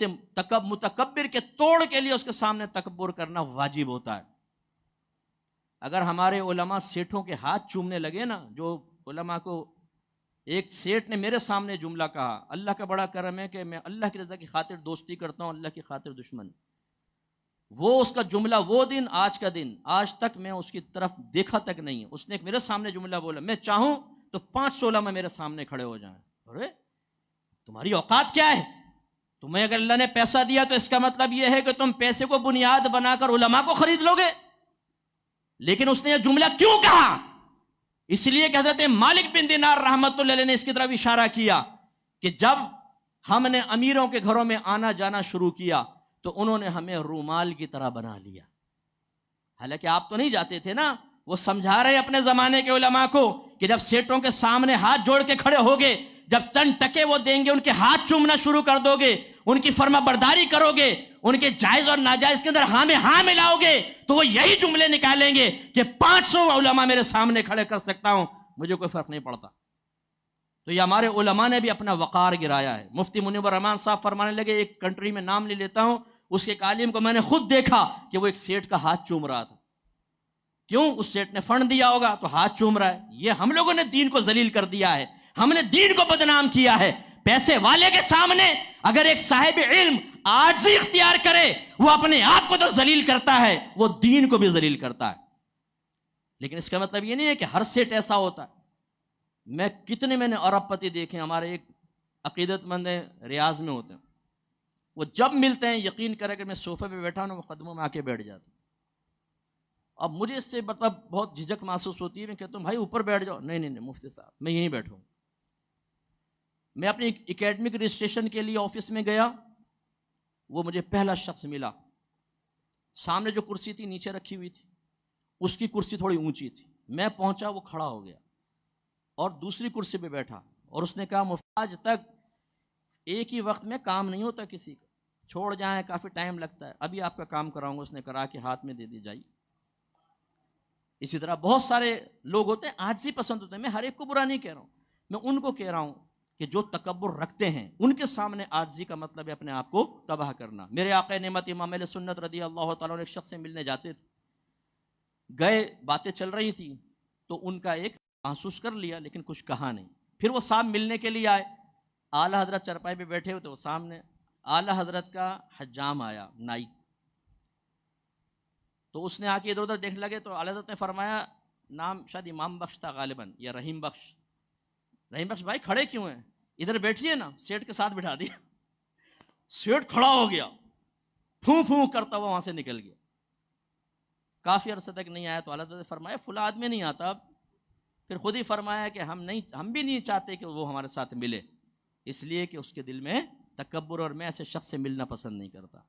سے متکبر کے توڑ کے لیے اس کے سامنے تکبر کرنا واجب ہوتا ہے۔ اگر ہمارے علماء سیٹھوں کے ہاتھ چومنے لگے نا، جو علماء کو ایک سیٹ نے میرے سامنے جملہ کہا، اللہ کا بڑا کرم ہے کہ میں اللہ کی رضا کی خاطر دوستی کرتا ہوں، اللہ کی خاطر دشمن، وہ اس کا جملہ وہ دن آج کا دن، آج تک میں اس کی طرف دیکھا تک نہیں، اس نے میرے سامنے جملہ بولا، میں چاہوں تو 500 علماء میرے سامنے کھڑے ہو جائیں، ارے تمہاری اوقات کیا ہے؟ تمہیں اگر اللہ نے پیسہ دیا تو اس کا مطلب یہ ہے کہ تم پیسے کو بنیاد بنا کر علماء کو خرید لو گے؟ لیکن اس نے یہ جملہ کیوں کہا؟ اس لیے کہ حضرت مالک بن دینار رحمت اللہ علیہ نے اس کی طرف اشارہ کیا کہ جب ہم نے امیروں کے گھروں میں آنا جانا شروع کیا تو انہوں نے ہمیں رومال کی طرح بنا لیا۔ حالانکہ آپ تو نہیں جاتے تھے نا، وہ سمجھا رہے اپنے زمانے کے علماء کو کہ جب سیٹوں کے سامنے ہاتھ جوڑ کے کھڑے ہوگے، جب چند ٹکے وہ دیں گے ان کے ہاتھ چومنا شروع کر دو گے، ان کی فرما برداری کرو گے، ان کے جائز اور ناجائز کے اندر ہاں میں ہاں ملاؤ گے، تو وہ یہی جملے نکالیں گے کہ 500 علماء میرے سامنے کھڑے کر سکتا ہوں، مجھے کوئی فرق نہیں پڑتا۔ تو یہ ہمارے علماء نے بھی اپنا وقار گرایا ہے۔ مفتی منیب الرحمان صاحب فرمانے لگے، ایک کنٹری میں نام لے لیتا ہوں، اس کے ایک عالم کو میں نے خود دیکھا کہ وہ ایک سیٹ کا ہاتھ چوم رہا تھا۔ کیوں؟ اس سیٹ نے فنڈ دیا ہوگا تو ہاتھ چوم رہا ہے۔ یہ ہم لوگوں نے دین کو ذلیل کر دیا ہے، ہم نے دین کو بدنام کیا ہے۔ پیسے والے کے سامنے اگر ایک صاحب علم عاجزی اختیار کرے، وہ اپنے آپ کو تو ذلیل کرتا ہے، وہ دین کو بھی ذلیل کرتا ہے۔ لیکن اس کا مطلب یہ نہیں ہے کہ ہر سیٹ ایسا ہوتا ہے۔ میں نے ارب پتی دیکھے، ہمارے ایک عقیدت مند ہیں، ریاض میں ہوتے ہیں، وہ جب ملتے ہیں یقین کرے کہ میں صوفے پہ بیٹھا ہوں وہ قدموں میں آ کے بیٹھ جاتے ہیں۔ اب مجھے اس سے مطلب بہت جھجک محسوس ہوتی ہے، میں کہتا ہوں بھائی اوپر بیٹھ جاؤ، نہیں نہیں نہیں مفتی صاحب میں یہیں بیٹھوں۔ میں اپنی اکیڈمک رجسٹریشن کے لیے آفس میں گیا، وہ مجھے پہلا شخص ملا، سامنے جو کرسی تھی نیچے رکھی ہوئی تھی، اس کی کرسی تھوڑی اونچی تھی، میں پہنچا وہ کھڑا ہو گیا اور دوسری کرسی پہ بیٹھا، اور اس نے کہا مفتی آج تک ایک ہی وقت میں کام نہیں ہوتا کسی کا، چھوڑ جائیں کافی ٹائم لگتا ہے، ابھی آپ کا کام کراؤں گا۔ اس نے کرا کے ہاتھ میں دے دی جائیے۔ اسی طرح بہت سارے لوگ ہوتے ہیں عاجزی پسند ہوتے ہیں، میں ہر ایک کو برا نہیں کہہ رہا ہوں، میں ان کو کہہ رہا ہوں کہ جو تکبر رکھتے ہیں ان کے سامنے عاجزی کا مطلب ہے اپنے آپ کو تباہ کرنا۔ میرے آقا نعمت امام اہل سنت رضی اللہ تعالیٰ عنہ ایک شخص سے ملنے جاتے تھے، گئے، باتیں چل رہی تھی تو ان کا ایک محسوس کر لیا لیکن کچھ کہا نہیں۔ پھر وہ صاحب ملنے کے لیے آئے، اعلیٰ حضرت چرپائی پہ بیٹھے ہوئے تو وہ سامنے اعلیٰ حضرت کا حجام آیا، نائی، تو اس نے آ کے ادھر ادھر دیکھنے لگے تو اعلیٰ حضرت نے فرمایا، نام شاید امام بخش تھا غالباً یا رحیم بخش، رحیم بخش بھائی کھڑے کیوں ہیں؟ ادھر بیٹھیے نا۔ سیٹ کے ساتھ بٹھا دیا، سیٹ کھڑا ہو گیا، پھوں پھوں کرتا ہوا وہاں سے نکل گیا۔ کافی عرصے تک نہیں آیا تو اعلیٰ حضرت نے فرمایا فلاں آدمی نہیں آتا اب۔ پھر خود ہی فرمایا کہ ہم بھی نہیں چاہتے کہ وہ ہمارے ساتھ ملے، اس لیے کہ اس کے دل میں تکبر، اور میں ایسے شخص سے ملنا پسند نہیں کرتا۔